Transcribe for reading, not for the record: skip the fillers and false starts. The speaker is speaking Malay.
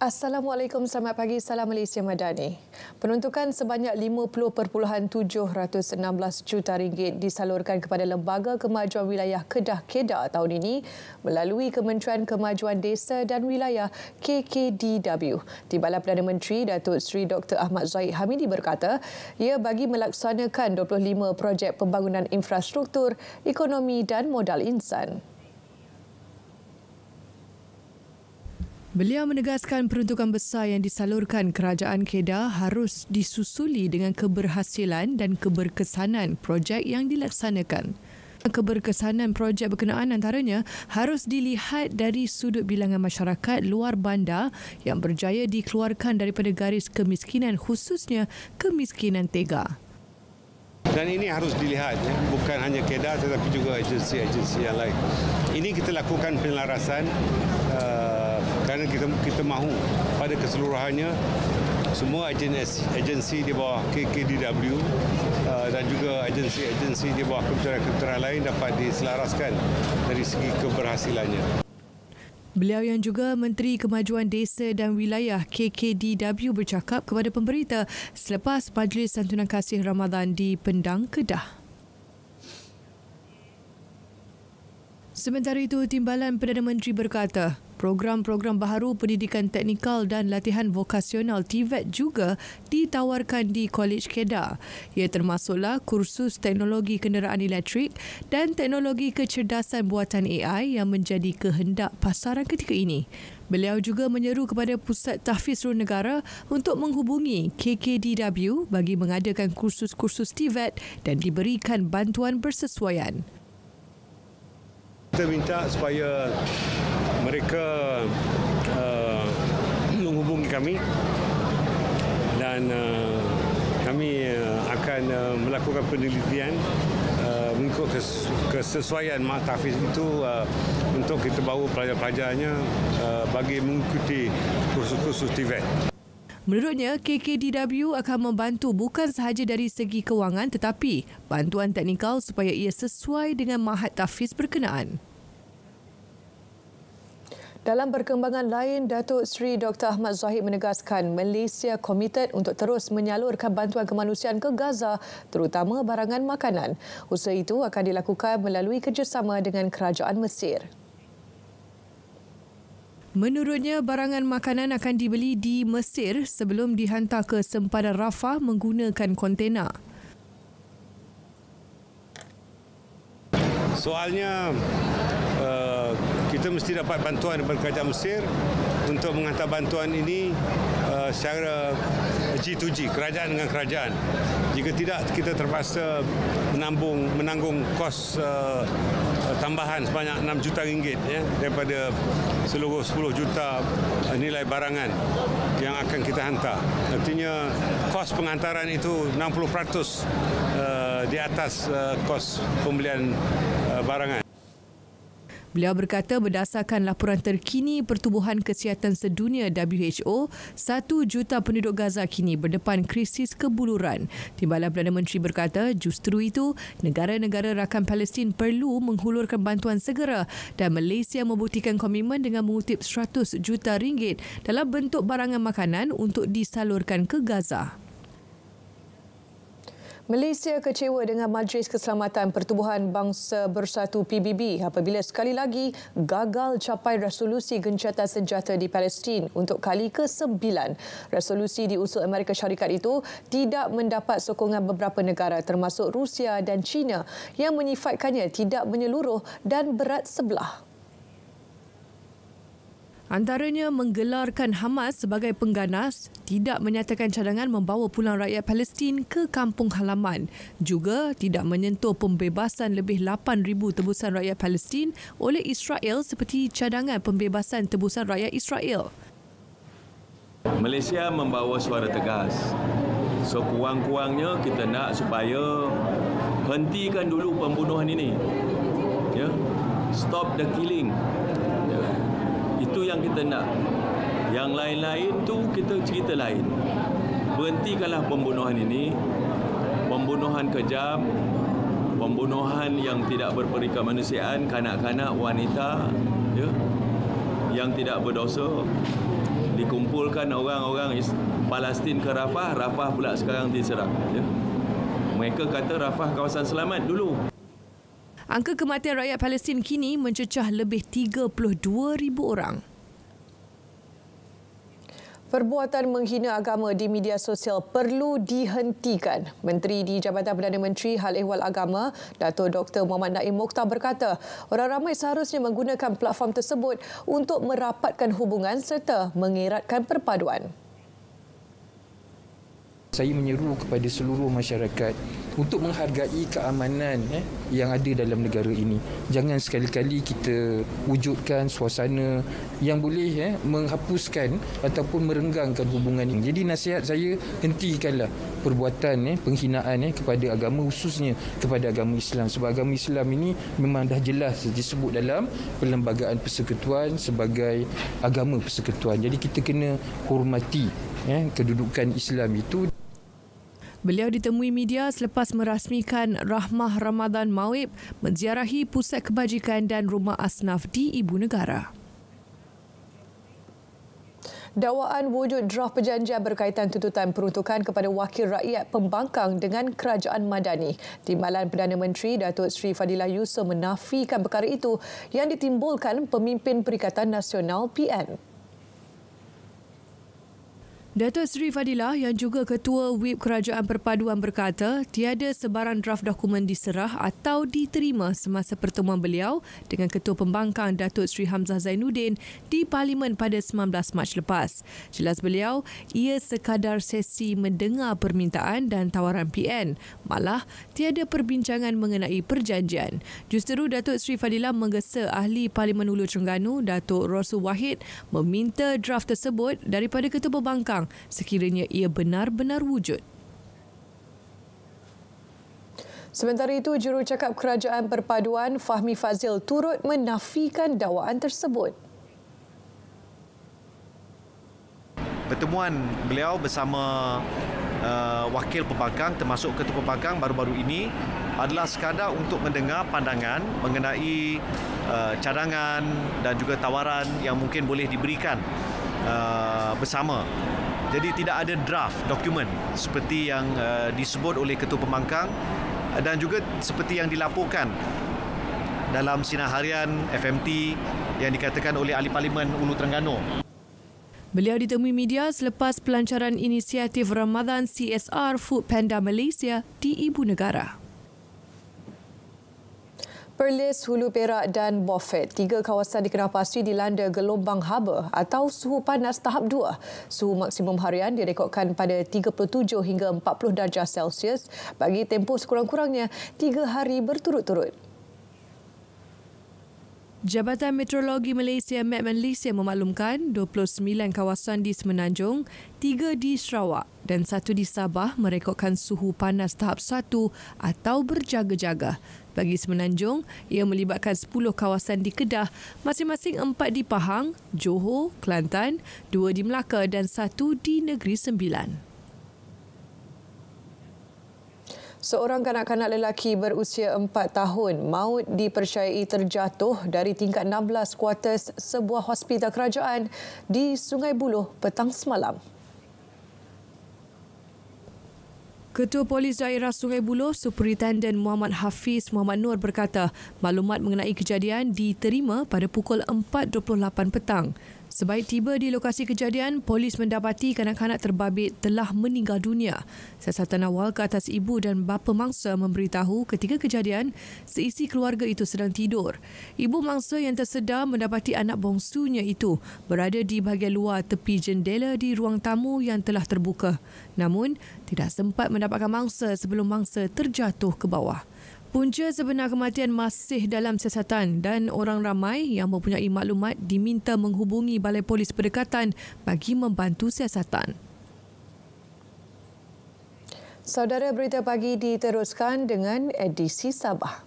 Assalamualaikum, selamat pagi, salam Malaysia Madani. Penuntukan sebanyak 50.716 juta ringgit disalurkan kepada Lembaga Kemajuan Wilayah Kedah Kedah tahun ini melalui Kementerian Kemajuan Desa dan Wilayah KKDW. Timbalan Perdana Menteri Datuk Seri Dr. Ahmad Zahid Hamidi berkata, ia bagi melaksanakan 25 projek pembangunan infrastruktur, ekonomi dan modal insan. Beliau menegaskan peruntukan besar yang disalurkan Kerajaan Kedah harus disusuli dengan keberhasilan dan keberkesanan projek yang dilaksanakan. Keberkesanan projek berkenaan antaranya harus dilihat dari sudut bilangan masyarakat luar bandar yang berjaya dikeluarkan daripada garis kemiskinan, khususnya kemiskinan tega. Dan ini harus dilihat, bukan hanya Kedah tetapi juga agensi-agensi yang lain. Ini kita lakukan penyelarasan kerana kita mahu pada keseluruhannya semua agensi di bawah KKDW dan juga agensi-agensi di bawah kementerian-kementerian lain dapat diselaraskan dari segi keberhasilannya. Beliau yang juga Menteri Kemajuan Desa dan Wilayah KKDW bercakap kepada pemberita selepas Majlis Santunan Kasih Ramadan di Pendang, Kedah. Sementara itu, Timbalan Perdana Menteri berkata, program-program baharu pendidikan teknikal dan latihan vokasional TVET juga ditawarkan di Kolej Kedah. Ia termasuklah kursus teknologi kenderaan elektrik dan teknologi kecerdasan buatan AI yang menjadi kehendak pasaran ketika ini. Beliau juga menyeru kepada Pusat Tahfiz Seluruh Negara untuk menghubungi KKDW bagi mengadakan kursus-kursus TVET dan diberikan bantuan bersesuaian. Kita minta supaya mereka menghubungi kami dan kami akan melakukan penelitian mengikut kesesuaian mak tahfiz itu untuk kita bawa pelajar-pelajarnya bagi mengikuti kursus-kursus TVET. Menurutnya, KKDW akan membantu bukan sahaja dari segi kewangan tetapi bantuan teknikal supaya ia sesuai dengan mahat tahfiz berkenaan. Dalam perkembangan lain, Datuk Seri Dr. Ahmad Zahid menegaskan Malaysia komited untuk terus menyalurkan bantuan kemanusiaan ke Gaza, terutama barangan makanan. Usaha itu akan dilakukan melalui kerjasama dengan Kerajaan Mesir. Menurutnya, barangan makanan akan dibeli di Mesir sebelum dihantar ke sempadan Rafah menggunakan kontena. Soalnya, kita mesti dapat bantuan daripada Kerajaan Mesir untuk menghantar bantuan ini secara G2G, kerajaan dengan kerajaan. Jika tidak, kita terpaksa menanggung kos tambahan sebanyak 6 juta ringgit daripada seluruh 10 juta nilai barangan yang akan kita hantar. Artinya kos penghantaran itu 60% di atas kos pembelian barangan. Beliau berkata berdasarkan laporan terkini Pertubuhan Kesihatan Sedunia WHO, 1 juta penduduk Gaza kini berdepan krisis kebuluran. Timbalan Perdana Menteri berkata justru itu negara-negara rakan Palestin perlu menghulurkan bantuan segera dan Malaysia membuktikan komitmen dengan mengutip 100 juta ringgit dalam bentuk barangan makanan untuk disalurkan ke Gaza. Malaysia kecewa dengan Majlis Keselamatan Pertubuhan Bangsa Bersatu PBB apabila sekali lagi gagal capai resolusi gencatan senjata di Palestin untuk kali ke-9. Resolusi diusul Amerika Syarikat itu tidak mendapat sokongan beberapa negara termasuk Rusia dan China yang menyifatkannya tidak menyeluruh dan berat sebelah. Antaranya menggelarkan Hamas sebagai pengganas, tidak menyatakan cadangan membawa pulang rakyat Palestin ke kampung halaman, juga tidak menyentuh pembebasan lebih 8,000 tebusan rakyat Palestin oleh Israel seperti cadangan pembebasan tebusan rakyat Israel. Malaysia membawa suara tegas. So kurang-kurangnya kita nak supaya hentikan dulu pembunuhan ini. Ya. Stop the killing. Ya. Itu yang kita nak. Yang lain-lain tu kita cerita lain. Berhentikanlah pembunuhan ini. Pembunuhan kejam, pembunuhan yang tidak berperi kemanusiaan, kanak-kanak, wanita, ya, yang tidak berdosa dikumpulkan orang-orang Palestin ke Rafah, Rafah pula sekarang diserang. Ya. Mereka kata Rafah kawasan selamat dulu. Angka kematian rakyat Palestin kini mencecah lebih 32,000 orang. Perbuatan menghina agama di media sosial perlu dihentikan. Menteri di Jabatan Perdana Menteri Hal Ehwal Agama, Dato' Dr. Muhammad Naim Mokhtar berkata, orang ramai seharusnya menggunakan platform tersebut untuk merapatkan hubungan serta mengeratkan perpaduan. Saya menyeru kepada seluruh masyarakat untuk menghargai keamanan yang ada dalam negara ini. Jangan sekali-kali kita wujudkan suasana yang boleh menghapuskan ataupun merenggangkan hubungan ini. Jadi nasihat saya, hentikanlah perbuatan penghinaan kepada agama, khususnya kepada agama Islam. Sebab agama Islam ini memang dah jelas disebut dalam Perlembagaan Persekutuan sebagai agama persekutuan. Jadi kita kena hormati kedudukan Islam itu. Beliau ditemui media selepas merasmikan Rahmah Ramadan Mawib menziarahi Pusat Kebajikan dan Rumah Asnaf di Ibu Negara. Dakwaan wujud draft perjanjian berkaitan tuntutan peruntukan kepada wakil rakyat pembangkang dengan Kerajaan Madani. Timbalan Perdana Menteri Datuk Seri Fadilah Yusof menafikan perkara itu yang ditimbulkan pemimpin Perikatan Nasional PN. Datuk Seri Fadilah yang juga Ketua Whip Kerajaan Perpaduan berkata tiada sebarang draft dokumen diserah atau diterima semasa pertemuan beliau dengan Ketua Pembangkang Datuk Seri Hamzah Zainuddin di Parlimen pada 19 Mac lepas. Jelas beliau, ia sekadar sesi mendengar permintaan dan tawaran PN. Malah, tiada perbincangan mengenai perjanjian. Justeru Datuk Seri Fadilah menggesa Ahli Parlimen Hulu Terengganu Datuk Rasul Wahid meminta draft tersebut daripada Ketua Pembangkang sekiranya ia benar-benar wujud. Sementara itu, Jurucakap Kerajaan Perpaduan Fahmi Fazil turut menafikan dakwaan tersebut. Pertemuan beliau bersama wakil pembangkang termasuk Ketua Pembangkang baru-baru ini adalah sekadar untuk mendengar pandangan mengenai cadangan dan juga tawaran yang mungkin boleh diberikan bersama. Jadi tidak ada draft dokumen seperti yang disebut oleh Ketua Pembangkang dan juga seperti yang dilaporkan dalam sinar harian FMT yang dikatakan oleh Ahli Parlimen Hulu Terengganu. Beliau ditemui media selepas pelancaran inisiatif Ramadan CSR Food Panda Malaysia di Ibu Negara. Perlis, Hulu Perak dan Beaufort, 3 kawasan dikenal pasti dilanda gelombang haba atau suhu panas tahap 2. Suhu maksimum harian direkodkan pada 37 hingga 40 darjah Celsius bagi tempoh sekurang-kurangnya 3 hari berturut-turut. Jabatan Meteorologi Malaysia Met Malaysia memaklumkan 29 kawasan di Semenanjung, 3 di Sarawak dan 1 di Sabah merekodkan suhu panas tahap 1 atau berjaga-jaga. Bagi Semenanjung, ia melibatkan 10 kawasan di Kedah, masing-masing 4 di Pahang, Johor, Kelantan, 2 di Melaka dan 1 di Negeri Sembilan. Seorang kanak-kanak lelaki berusia 4 tahun maut dipercayai terjatuh dari tingkat 16 kuartus sebuah hospital kerajaan di Sungai Buloh petang semalam. Ketua Polis Daerah Sungai Buloh, Superintenden Muhammad Hafiz Muhammad Nur berkata, maklumat mengenai kejadian diterima pada pukul 4.28 petang. Sebaik tiba di lokasi kejadian, polis mendapati kanak-kanak terbabit telah meninggal dunia. Siasatan awal ke atas ibu dan bapa mangsa memberitahu ketika kejadian, seisi keluarga itu sedang tidur. Ibu mangsa yang tersedar mendapati anak bongsunya itu berada di bahagian luar tepi jendela di ruang tamu yang telah terbuka. Namun, tidak sempat mendapatkan mangsa sebelum mangsa terjatuh ke bawah. Punca sebenar kematian masih dalam siasatan dan orang ramai yang mempunyai maklumat diminta menghubungi Balai Polis Berdekatan bagi membantu siasatan. Saudara, berita pagi diteruskan dengan edisi Sabah.